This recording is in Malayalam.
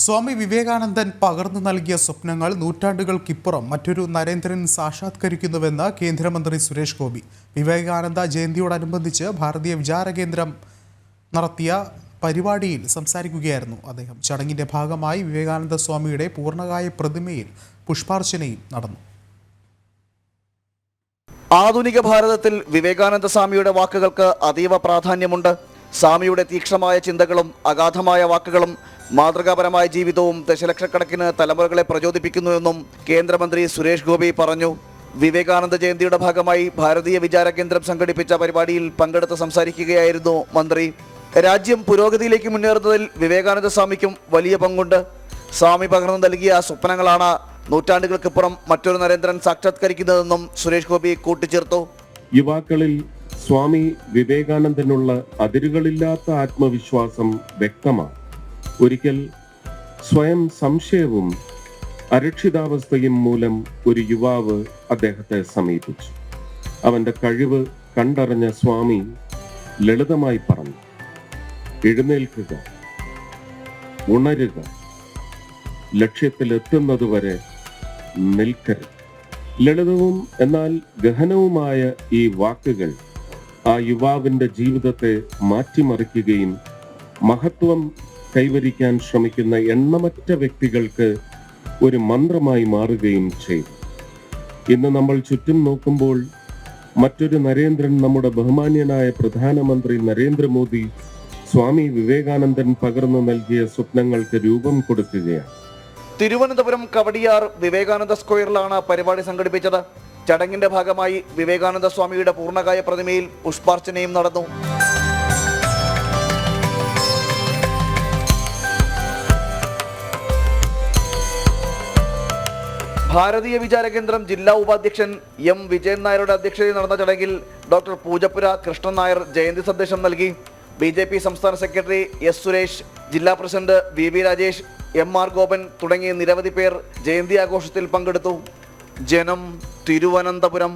സ്വാമി വിവേകാനന്ദൻ പകർന്നു നൽകിയ സ്വപ്നങ്ങൾ നൂറ്റാണ്ടുകൾക്കിപ്പുറം മറ്റൊരു നരേന്ദ്രൻ സാക്ഷാത്കരിക്കുന്നുവെന്ന് കേന്ദ്രമന്ത്രി സുരേഷ് ഗോപി. വിവേകാനന്ദ ജയന്തിയോടനുബന്ധിച്ച് ഭാരതീയ വിചാരകേന്ദ്രം നടത്തിയ പരിപാടിയിൽ സംസാരിക്കുകയായിരുന്നു അദ്ദേഹം. ചടങ്ങിന്റെ ഭാഗമായി വിവേകാനന്ദ സ്വാമിയുടെ പൂർണ്ണകായ പ്രതിമയിൽ പുഷ്പാർച്ചനയും നടന്നു. ആധുനിക ഭാരതത്തിൽ വിവേകാനന്ദ സ്വാമിയുടെ വാക്കുകൾക്ക് അതീവ പ്രാധാന്യമുണ്ട്. സ്വാമിയുടെ തീക്ഷ്ണമായ ചിന്തകളും അഗാധമായ വാക്കുകളും മാതൃകാപരമായ ജീവിതവും ദശലക്ഷക്കണക്കിന് തലമുറകളെ പ്രചോദിപ്പിക്കുന്നുവെന്നും കേന്ദ്രമന്ത്രി സുരേഷ് ഗോപി പറഞ്ഞു. വിവേകാനന്ദ ജയന്തിയുടെ ഭാഗമായി ഭാരതീയ വിചാരകേന്ദ്രം സംഘടിപ്പിച്ച പരിപാടിയിൽ പങ്കെടുത്ത് സംസാരിക്കുകയായിരുന്നു മന്ത്രി. രാജ്യം പുരോഗതിയിലേക്ക് മുന്നേറുന്നതിൽ വിവേകാനന്ദ സ്വാമിക്കും വലിയ പങ്കുണ്ട്. സ്വാമി പകർന്നു നൽകിയ സ്വപ്നങ്ങളാണ് നൂറ്റാണ്ടുകൾക്കിപ്പുറം മറ്റൊരു നരേന്ദ്രൻ സാക്ഷാത്കരിക്കുന്നതെന്നും സുരേഷ് ഗോപി കൂട്ടിച്ചേർത്തു. യുവാക്കളിൽ സ്വാമി വിവേകാനന്ദനുള്ള അതിരുകളില്ലാത്ത ആത്മവിശ്വാസം വ്യക്തമാണ്. ഒരിക്കൽ സ്വയം സംശയവും അരക്ഷിതാവസ്ഥയും മൂലം ഒരു യുവാവ് അദ്ദേഹത്തെ സമീപിച്ചു. അവന്റെ കഴിവ് കണ്ടറിഞ്ഞ സ്വാമി ലളിതമായി പറഞ്ഞു, എഴുന്നേൽക്കുക, ഉണരുക, ലക്ഷ്യത്തിലെത്തുന്നതുവരെ നിൽക്കരുത്. ലളിതവും എന്നാൽ ഗഹനവുമായ ഈ വാക്കുകൾ ആ യുവാവിന്റെ ജീവിതത്തെ മാറ്റിമറിക്കുകയും മഹത്വം കൈവരിക്കാൻ ശ്രമിക്കുന്ന എണ്ണമറ്റ വ്യക്തികൾക്ക് ഒരു മന്ത്രമായി മാറുകയും ചെയ്തു. ഇന്ന് നമ്മൾ ചുറ്റും നോക്കുമ്പോൾ മറ്റൊരു നരേന്ദ്രൻ, നമ്മുടെ ബഹുമാന്യനായ പ്രധാനമന്ത്രി നരേന്ദ്രമോദി സ്വാമി വിവേകാനന്ദൻ പകർന്നു നൽകിയ സ്വപ്നങ്ങൾക്ക് രൂപം കൊടുക്കുകയാണ്. തിരുവനന്തപുരം കവടിയാർ വിവേകാനന്ദ സ്ക്വയറിലാണ് പരിപാടി സംഘടിപ്പിച്ചത്. ചടങ്ങിന്റെ ഭാഗമായി വിവേകാനന്ദ സ്വാമിയുടെ പൂർണ്ണകായ പ്രതിമയിൽ പുഷ്പാർച്ചനയും നടന്നു. ഭാരതീയ വിചാരകേന്ദ്രം ജില്ലാ ഉപാധ്യക്ഷൻ എം വിജയൻ നായരുടെ അധ്യക്ഷതയിൽ നടന്ന ചടങ്ങിൽ ഡോക്ടർ പൂജപ്പുര കൃഷ്ണൻ നായർ ജയന്തി സന്ദേശം നൽകി. BJP സംസ്ഥാന സെക്രട്ടറി എസ് സുരേഷ്, ജില്ലാ president VV Rajesh, MR Gopan തുടങ്ങിയ നിരവധി പേർ ജയന്തി ആഘോഷത്തിൽ പങ്കെടുത്തു. ജനം, തിരുവനന്തപുരം.